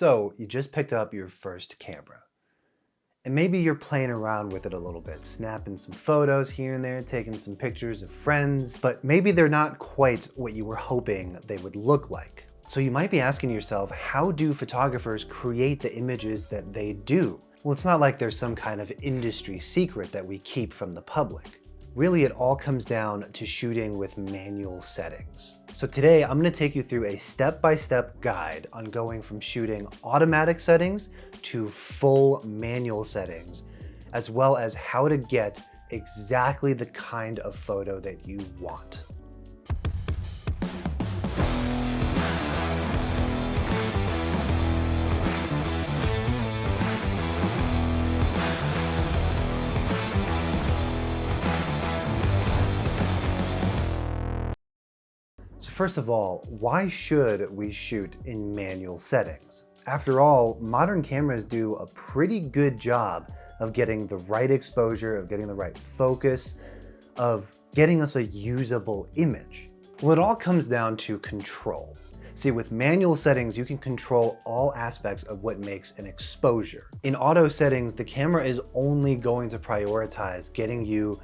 So you just picked up your first camera. And maybe you're playing around with it a little bit, snapping some photos here and there, taking some pictures of friends, but maybe they're not quite what you were hoping they would look like. So you might be asking yourself, how do photographers create the images that they do? Well, it's not like there's some kind of industry secret that we keep from the public. Really, it all comes down to shooting with manual settings. So today, I'm going to take you through a step-by-step guide on going from shooting automatic settings to full manual settings, as well as how to get exactly the kind of photo that you want. So first of all, why should we shoot in manual settings? After all, modern cameras do a pretty good job of getting the right exposure, of getting the right focus, of getting us a usable image. Well, it all comes down to control. See, with manual settings, you can control all aspects of what makes an exposure. In auto settings, the camera is only going to prioritize getting you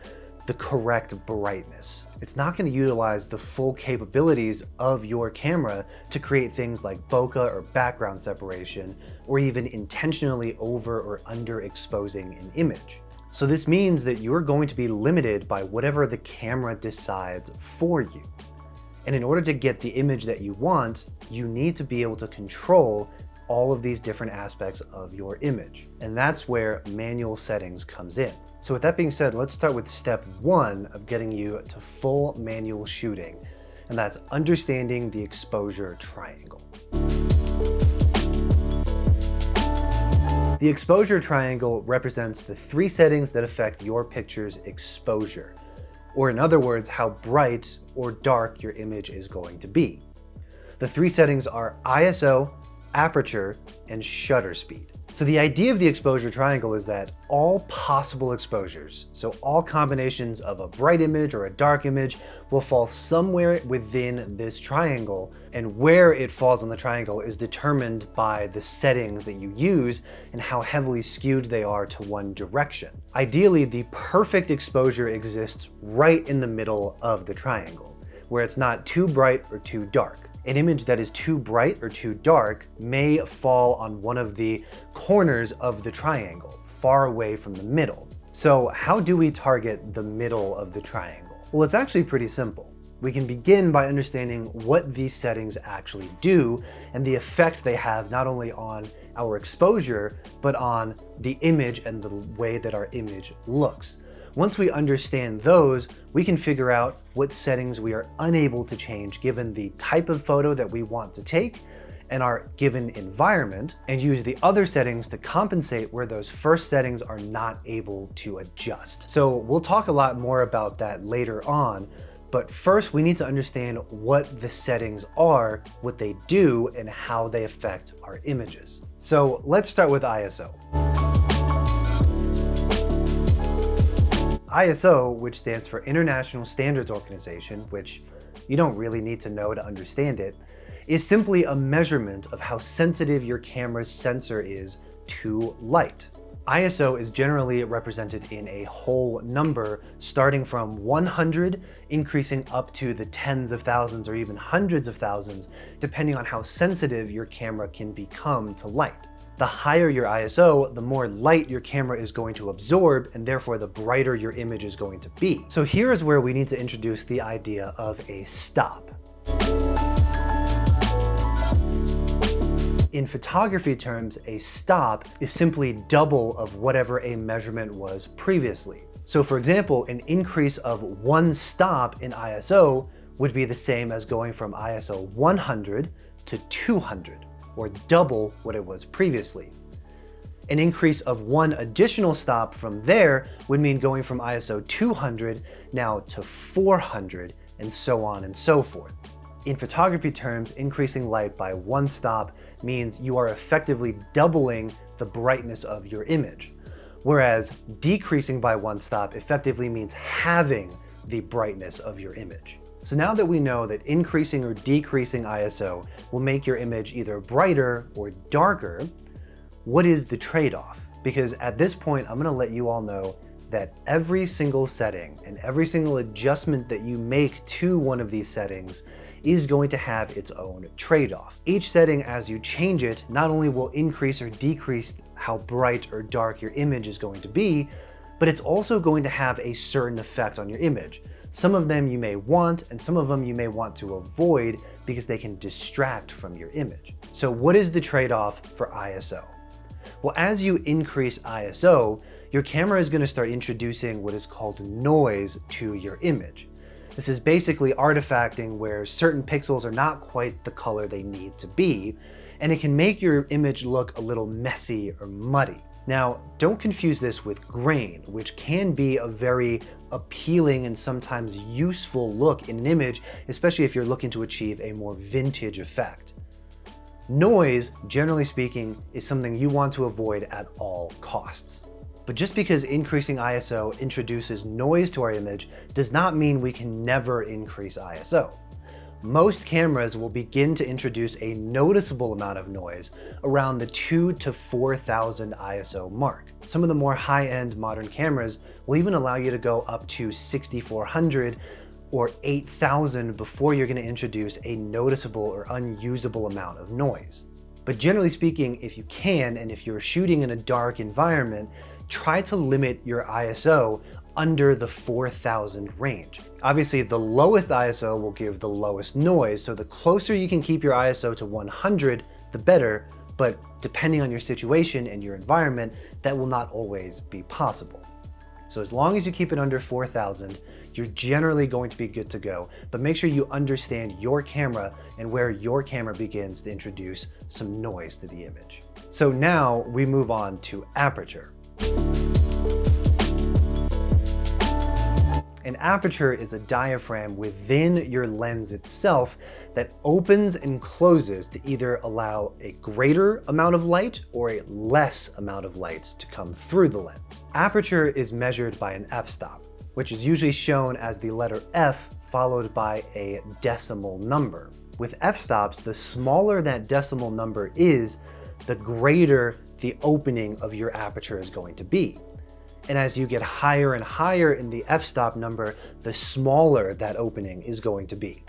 the correct brightness. It's not going to utilize the full capabilities of your camera to create things like bokeh or background separation, or even intentionally over or under exposing an image. So this means that you're going to be limited by whatever the camera decides for you. And in order to get the image that you want, you need to be able to control all of these different aspects of your image. And that's where manual settings comes in. So with that being said, let's start with step one of getting you to full manual shooting, and that's understanding the exposure triangle. The exposure triangle represents the three settings that affect your picture's exposure, or in other words, how bright or dark your image is going to be. The three settings are ISO, aperture, and shutter speed. So the idea of the exposure triangle is that all possible exposures, so all combinations of a bright image or a dark image, will fall somewhere within this triangle, and where it falls on the triangle is determined by the settings that you use and how heavily skewed they are to one direction. Ideally, the perfect exposure exists right in the middle of the triangle, where it's not too bright or too dark. An image that is too bright or too dark may fall on one of the corners of the triangle, far away from the middle. So how do we target the middle of the triangle? Well, it's actually pretty simple. We can begin by understanding what these settings actually do and the effect they have not only on our exposure, but on the image and the way that our image looks. Once we understand those, we can figure out what settings we are unable to change given the type of photo that we want to take and our given environment, and use the other settings to compensate where those first settings are not able to adjust. So we'll talk a lot more about that later on, but first we need to understand what the settings are, what they do, and how they affect our images. So let's start with ISO. ISO, which stands for International Standards Organization, which you don't really need to know to understand it, is simply a measurement of how sensitive your camera's sensor is to light. ISO is generally represented in a whole number, starting from 100, increasing up to the tens of thousands or even hundreds of thousands, depending on how sensitive your camera can become to light. The higher your ISO, the more light your camera is going to absorb, and therefore the brighter your image is going to be. So here is where we need to introduce the idea of a stop. In photography terms, a stop is simply double of whatever a measurement was previously. So for example, an increase of one stop in ISO would be the same as going from ISO 100 to 200. Or double what it was previously. An increase of one additional stop from there would mean going from ISO 200 now to 400, and so on and so forth. In photography terms, increasing light by one stop means you are effectively doubling the brightness of your image, whereas decreasing by one stop effectively means halving the brightness of your image. So now that we know that increasing or decreasing ISO will make your image either brighter or darker, what is the trade-off? Because at this point, I'm gonna let you all know that every single setting and every single adjustment that you make to one of these settings is going to have its own trade-off. Each setting, as you change it, not only will increase or decrease how bright or dark your image is going to be, but it's also going to have a certain effect on your image. Some of them you may want, and some of them you may want to avoid because they can distract from your image. So what is the trade-off for ISO? Well, as you increase ISO, your camera is going to start introducing what is called noise to your image. This is basically artifacting where certain pixels are not quite the color they need to be, and it can make your image look a little messy or muddy. Now, don't confuse this with grain, which can be a very appealing and sometimes useful look in an image, especially if you're looking to achieve a more vintage effect. Noise, generally speaking, is something you want to avoid at all costs. But just because increasing ISO introduces noise to our image does not mean we can never increase ISO. Most cameras will begin to introduce a noticeable amount of noise around the 2,000 to 4,000 ISO mark. Some of the more high-end modern cameras will even allow you to go up to 6,400 or 8,000 before you're going to introduce a noticeable or unusable amount of noise. But generally speaking, if you can, and if you're shooting in a dark environment, try to limit your ISO under the 4,000 range. Obviously, the lowest ISO will give the lowest noise, so the closer you can keep your ISO to 100, the better, but depending on your situation and your environment, that will not always be possible. So as long as you keep it under 4,000, you're generally going to be good to go, but make sure you understand your camera and where your camera begins to introduce some noise to the image. So now we move on to aperture. An aperture is a diaphragm within your lens itself that opens and closes to either allow a greater amount of light or a less amount of light to come through the lens. Aperture is measured by an f-stop, which is usually shown as the letter F followed by a decimal number. With f-stops, the smaller that decimal number is, the greater the opening of your aperture is going to be. And as you get higher and higher in the f-stop number, the smaller that opening is going to be.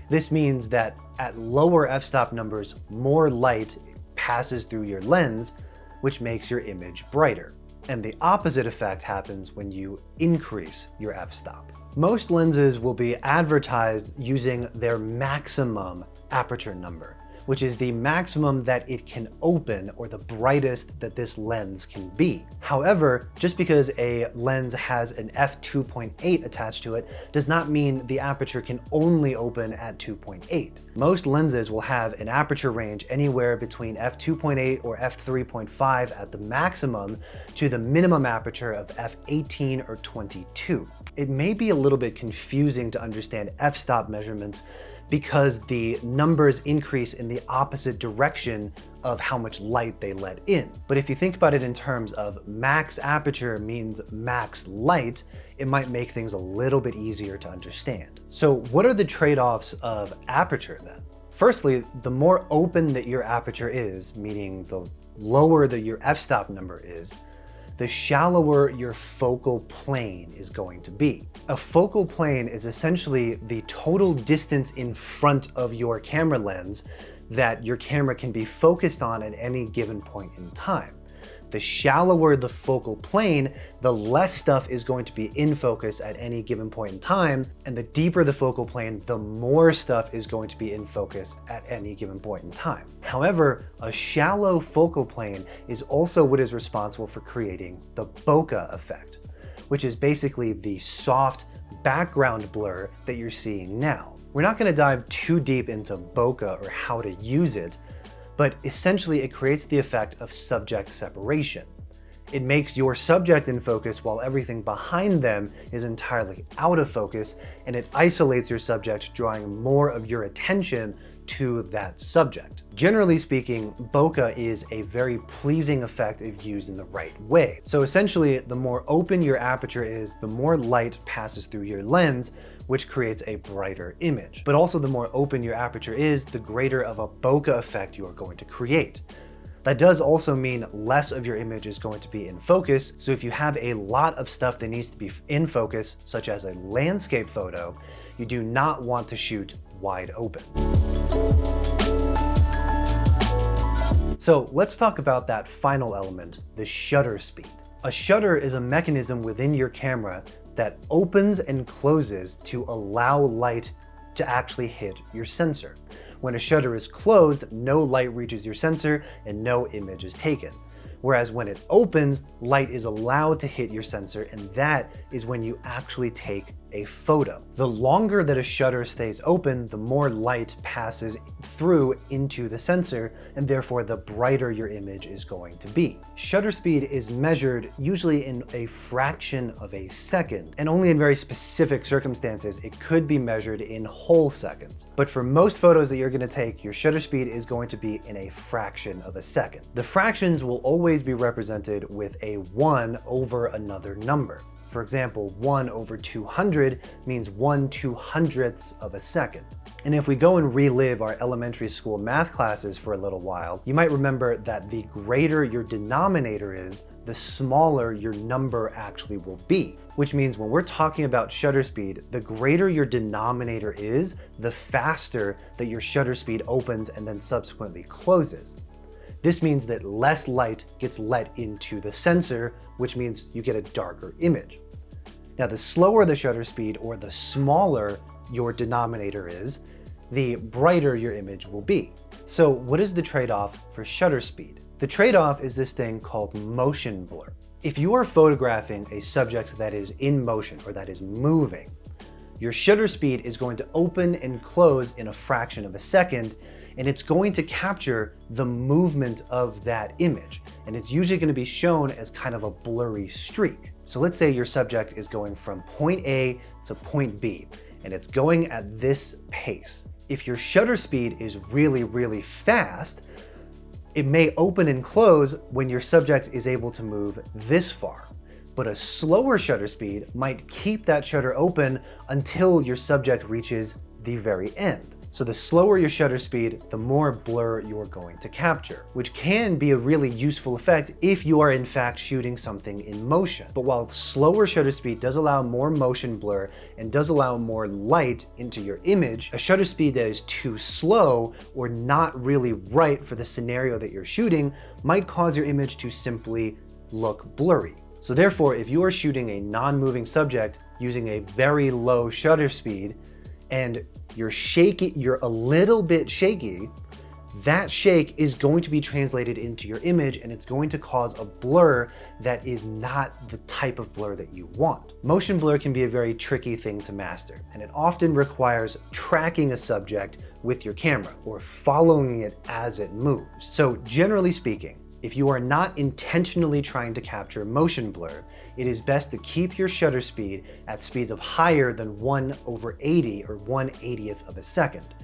This means that at lower f-stop numbers, more light passes through your lens, which makes your image brighter. And the opposite effect happens when you increase your f-stop. Most lenses will be advertised using their maximum aperture number, which is the maximum that it can open or the brightest that this lens can be. However, just because a lens has an f2.8 attached to it does not mean the aperture can only open at 2.8. Most lenses will have an aperture range anywhere between f2.8 or f3.5 at the maximum to the minimum aperture of f18 or 22. It may be a little bit confusing to understand f-stop measurements because the numbers increase in the opposite direction of how much light they let in. But if you think about it in terms of max aperture means max light, it might make things a little bit easier to understand. So what are the trade-offs of aperture then? Firstly, the more open that your aperture is, meaning the lower that your f-stop number is, the shallower your focal plane is going to be. A focal plane is essentially the total distance in front of your camera lens that your camera can be focused on at any given point in time. The shallower the focal plane, the less stuff is going to be in focus at any given point in time, and the deeper the focal plane, the more stuff is going to be in focus at any given point in time. However, a shallow focal plane is also what is responsible for creating the bokeh effect, which is basically the soft background blur that you're seeing now. We're not going to dive too deep into bokeh or how to use it, but essentially it creates the effect of subject separation. It makes your subject in focus while everything behind them is entirely out of focus, and it isolates your subject, drawing more of your attention to that subject. Generally speaking, bokeh is a very pleasing effect if used in the right way. So essentially, the more open your aperture is, the more light passes through your lens, which creates a brighter image. But also, the more open your aperture is, the greater of a bokeh effect you are going to create. That does also mean less of your image is going to be in focus, so if you have a lot of stuff that needs to be in focus, such as a landscape photo, you do not want to shoot wide open. So let's talk about that final element, the shutter speed. A shutter is a mechanism within your camera that opens and closes to allow light to actually hit your sensor. When a shutter is closed, no light reaches your sensor and no image is taken. Whereas when it opens, light is allowed to hit your sensor, and that is when you actually take a photo. The longer that a shutter stays open, the more light passes through into the sensor, and therefore the brighter your image is going to be. Shutter speed is measured usually in a fraction of a second, and only in very specific circumstances it could be measured in whole seconds. But for most photos that you're going to take, your shutter speed is going to be in a fraction of a second. The fractions will always be represented with a 1 over another number. For example, 1 over 200 means 1/200th of a second. And if we go and relive our elementary school math classes for a little while, you might remember that the greater your denominator is, the smaller your number actually will be. Which means when we're talking about shutter speed, the greater your denominator is, the faster that your shutter speed opens and then subsequently closes. This means that less light gets let into the sensor, which means you get a darker image. Now, the slower the shutter speed, or the smaller your denominator is, the brighter your image will be. So what is the trade-off for shutter speed? The trade-off is this thing called motion blur. If you are photographing a subject that is in motion or that is moving, your shutter speed is going to open and close in a fraction of a second, and it's going to capture the movement of that image. And it's usually going to be shown as kind of a blurry streak. So let's say your subject is going from point A to point B, and it's going at this pace. If your shutter speed is really, really fast, it may open and close when your subject is able to move this far. But a slower shutter speed might keep that shutter open until your subject reaches the very end. So the slower your shutter speed, the more blur you're going to capture, which can be a really useful effect if you are in fact shooting something in motion. But while slower shutter speed does allow more motion blur and does allow more light into your image, a shutter speed that is too slow or not really right for the scenario that you're shooting might cause your image to simply look blurry. So therefore, if you are shooting a non-moving subject using a very low shutter speed and you're a little bit shaky, that shake is going to be translated into your image and it's going to cause a blur that is not the type of blur that you want. Motion blur can be a very tricky thing to master, and it often requires tracking a subject with your camera or following it as it moves. So generally speaking, if you are not intentionally trying to capture motion blur, it is best to keep your shutter speed at speeds of higher than 1/80 or 1/80th of a second.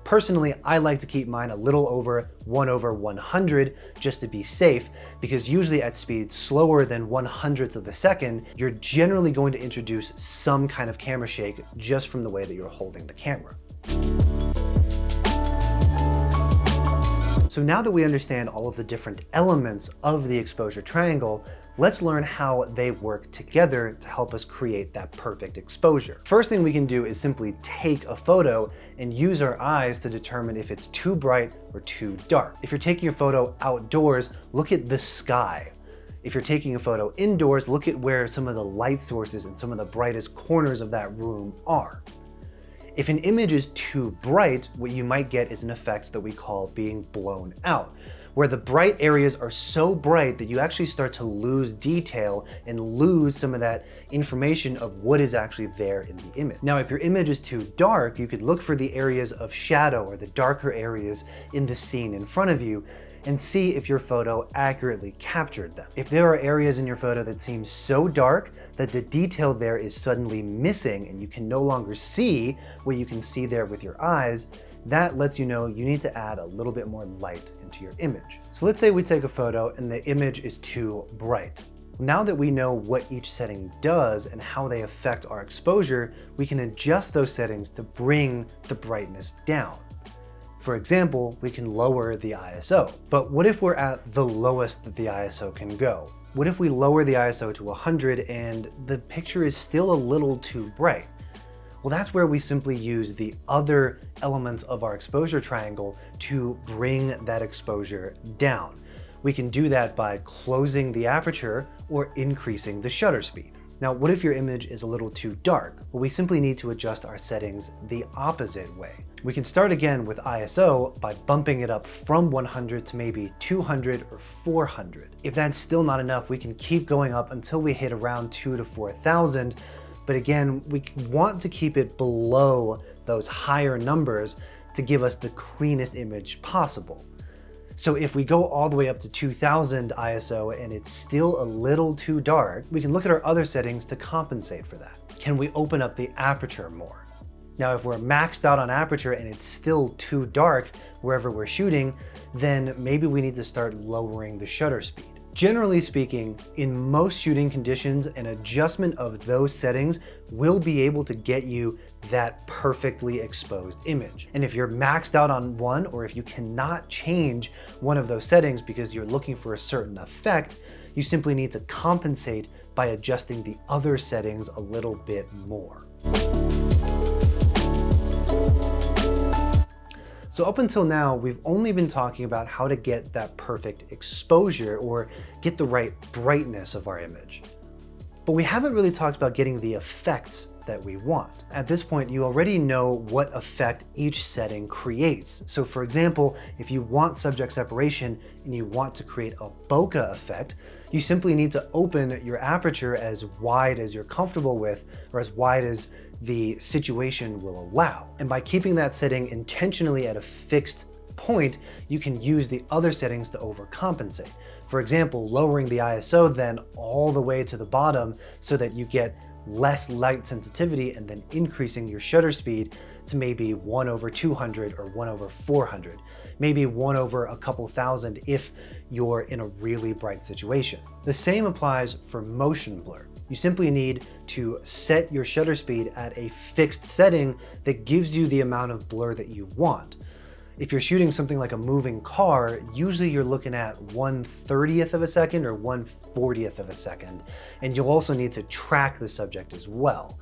Personally, I like to keep mine a little over 1/100 just to be safe, because usually at speeds slower than 1/100th of a second, you're generally going to introduce some kind of camera shake just from the way that you're holding the camera. So now that we understand all of the different elements of the exposure triangle, let's learn how they work together to help us create that perfect exposure. First thing we can do is simply take a photo and use our eyes to determine if it's too bright or too dark. If you're taking a photo outdoors, look at the sky. If you're taking a photo indoors, look at where some of the light sources and some of the brightest corners of that room are. If an image is too bright, what you might get is an effect that we call being blown out, where the bright areas are so bright that you actually start to lose detail and lose some of that information of what is actually there in the image. Now, if your image is too dark, you could look for the areas of shadow or the darker areas in the scene in front of you and see if your photo accurately captured them. If there are areas in your photo that seem so dark that the detail there is suddenly missing and you can no longer see what you can see there with your eyes, that lets you know you need to add a little bit more light into your image. So let's say we take a photo and the image is too bright. Now that we know what each setting does and how they affect our exposure, we can adjust those settings to bring the brightness down. For example, we can lower the ISO. But what if we're at the lowest that the ISO can go? What if we lower the ISO to 100 and the picture is still a little too bright? Well, that's where we simply use the other elements of our exposure triangle to bring that exposure down. We can do that by closing the aperture or increasing the shutter speed. Now, what if your image is a little too dark? Well, we simply need to adjust our settings the opposite way. We can start again with ISO by bumping it up from 100 to maybe 200 or 400. If that's still not enough, we can keep going up until we hit around 2,000 to 4,000. But again, we want to keep it below those higher numbers to give us the cleanest image possible. So if we go all the way up to 2000 ISO and it's still a little too dark, we can look at our other settings to compensate for that. Can we open up the aperture more? Now, if we're maxed out on aperture and it's still too dark wherever we're shooting, then maybe we need to start lowering the shutter speed. Generally speaking, in most shooting conditions, an adjustment of those settings will be able to get you that perfectly exposed image. And if you're maxed out on one, or if you cannot change one of those settings because you're looking for a certain effect, you simply need to compensate by adjusting the other settings a little bit more. So up until now, we've only been talking about how to get that perfect exposure or get the right brightness of our image. But we haven't really talked about getting the effects that we want. At this point, you already know what effect each setting creates. So for example, if you want subject separation and you want to create a bokeh effect, you simply need to open your aperture as wide as you're comfortable with, or as wide as the situation will allow. And by keeping that setting intentionally at a fixed point, you can use the other settings to overcompensate. For example, lowering the ISO then all the way to the bottom so that you get less light sensitivity, and then increasing your shutter speed to maybe 1/200 or 1/400, maybe 1 over a couple thousand if you're in a really bright situation. The same applies for motion blur. You simply need to set your shutter speed at a fixed setting that gives you the amount of blur that you want. If you're shooting something like a moving car, usually you're looking at 1/30th of a second or 1/40th of a second, and you'll also need to track the subject as well.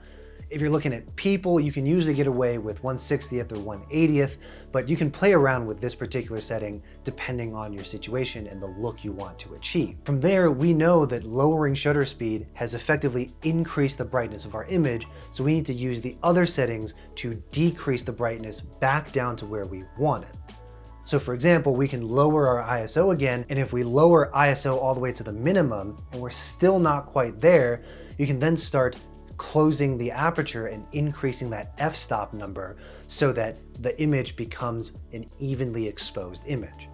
If you're looking at people, you can usually get away with 1/60th or 1/80th, but you can play around with this particular setting depending on your situation and the look you want to achieve. From there, we know that lowering shutter speed has effectively increased the brightness of our image, so we need to use the other settings to decrease the brightness back down to where we want it. So for example, we can lower our ISO again, and if we lower ISO all the way to the minimum and we're still not quite there, you can then start closing the aperture and increasing that f-stop number so that the image becomes an evenly exposed image.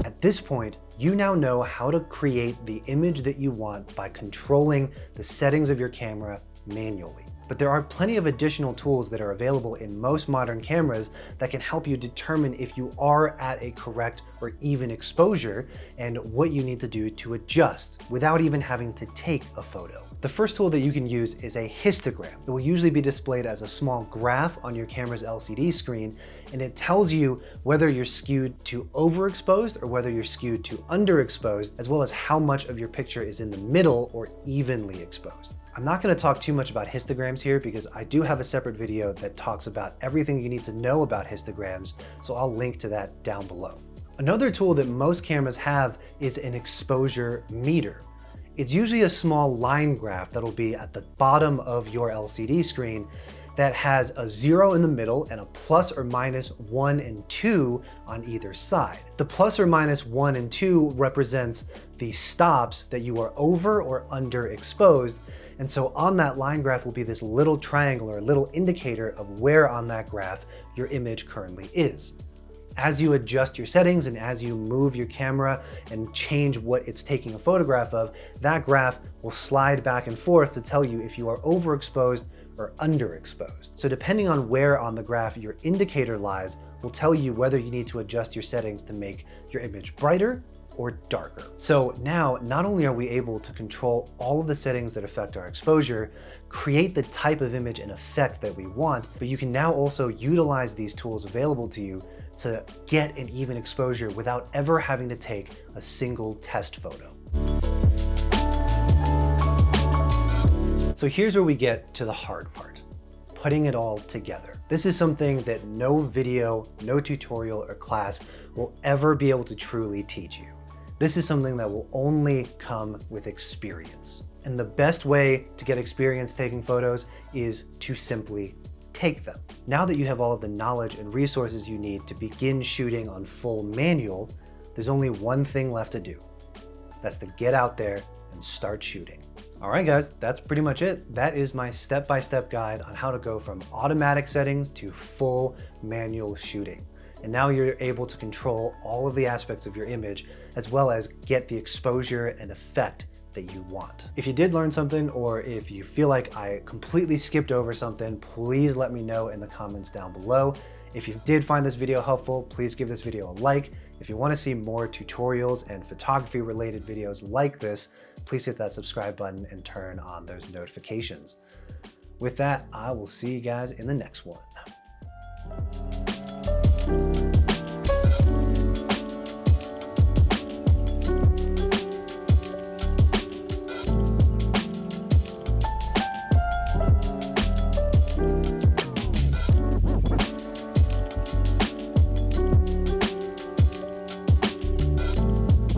At this point, you now know how to create the image that you want by controlling the settings of your camera manually. But there are plenty of additional tools that are available in most modern cameras that can help you determine if you are at a correct or even exposure and what you need to do to adjust without even having to take a photo. The first tool that you can use is a histogram. It will usually be displayed as a small graph on your camera's LCD screen, and it tells you whether you're skewed to overexposed or whether you're skewed to underexposed, as well as how much of your picture is in the middle or evenly exposed. I'm not going to talk too much about histograms here because I do have a separate video that talks about everything you need to know about histograms, so I'll link to that down below. Another tool that most cameras have is an exposure meter. It's usually a small line graph that'll be at the bottom of your LCD screen that has a 0 in the middle and a ±1 and 2 on either side. The ±1 and 2 represents the stops that you are over or underexposed. And so on that line graph will be this little triangle or a little indicator of where on that graph your image currently is. As you adjust your settings and as you move your camera and change what it's taking a photograph of, that graph will slide back and forth to tell you if you are overexposed or underexposed. So depending on where on the graph your indicator lies will tell you whether you need to adjust your settings to make your image brighter or darker. So now, not only are we able to control all of the settings that affect our exposure, create the type of image and effect that we want, but you can now also utilize these tools available to you to get an even exposure without ever having to take a single test photo. So here's where we get to the hard part, putting it all together. This is something that no video, no tutorial or class will ever be able to truly teach you. This is something that will only come with experience. And the best way to get experience taking photos is to simply take them. Now that you have all of the knowledge and resources you need to begin shooting on full manual, there's only one thing left to do. That's to get out there and start shooting. All right, guys, that's pretty much it. That is my step-by-step guide on how to go from automatic settings to full manual shooting. And now you're able to control all of the aspects of your image, as well as get the exposure and effect that you want. If you did learn something, or if you feel like I completely skipped over something, please let me know in the comments down below. If you did find this video helpful, please give this video a like. If you want to see more tutorials and photography related videos like this, please hit that subscribe button and turn on those notifications. With that, I will see you guys in the next one.